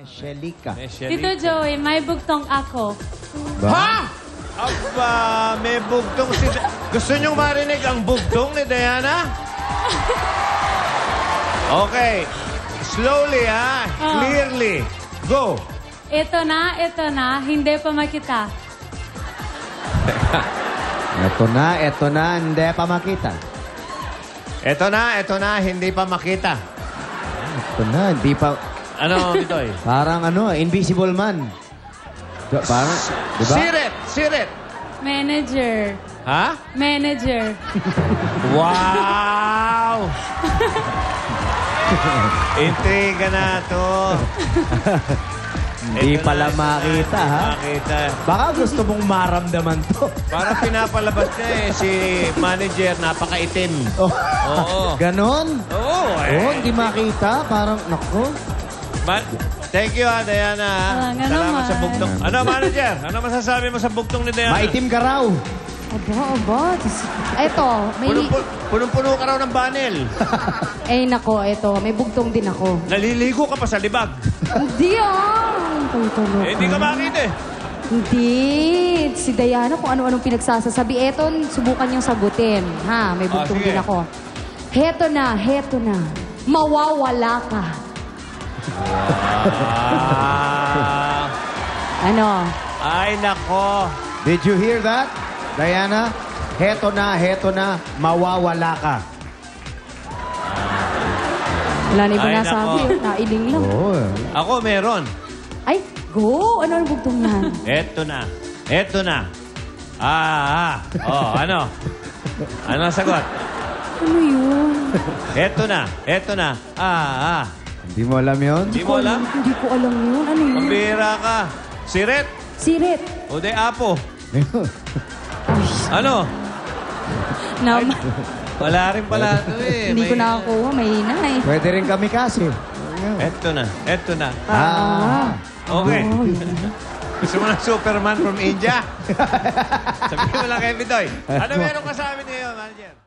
Shelika. Tito Joey, may bugtong ako. Ha? Aba, may bugtong si... Gusto niyong marinig ang bugtong ni Diana? Okay. Slowly, ha? Oh. Clearly. Go. Ito na, hindi pa makita. Ito na, hindi pa makita. Ito na, hindi pa makita. Ito na, hindi pa... Ano, Bitoy? Parang ano, invisible man. Parang, di ba? Sirit. Manager. Ha? Manager. Wow! Intriga na to. Hindi Ito pala na, makita, ha? Makita. Baka gusto mong maramdaman to. Parang pinapalabas niya si manager, napakaitim. Oh. Oo. Ganon? Oo. Oh, hindi makita. Parang, nako. Thank you, Diana. Nga Salamat naman. sa bugtong. Ano, manager? Ano masasabi mo sa bugtong ni Diana? Maitim ka raw. Aba. Eto, may... Punong-puno ka raw ng banel. Eh, nako, eto. May bugtong din ako. Naliligo ka pa sa libag. Hindi Tulog. Hindi ka makita eh. Hindi. Si Diana kung ano-anong pinagsasasabi. Eto, subukan niyong sagutin. Ha, may bugtong sige. din ako. Heto na. Mawawala ka. Ano? Ay, nako. Did you hear that, Diana? Heto na, mawawala ka. Wala na ibang Ay, nasabi. nako. Nailing lang. Oo. Ako meron. Ay, go! Ano ang bugtong yan? Eto na. Oh, ano? Ano ang sagot? Ano yun? Eto na. Hindi mo alam yun? Di mo alam? Hindi ko alam yun. Ano yun? Pambira ka. Siret. Sirit. O de apo. Ano? Nam Wala rin pala ito eh. Hindi ko nakakuha. Mahina eh. Pwede rin kami kasi. Eto na. Ah. Okay. Gusto mo ng Superman from India? Sabihin mo lang kay Bidoy. Ano meron ka sa amin ngayon, manager?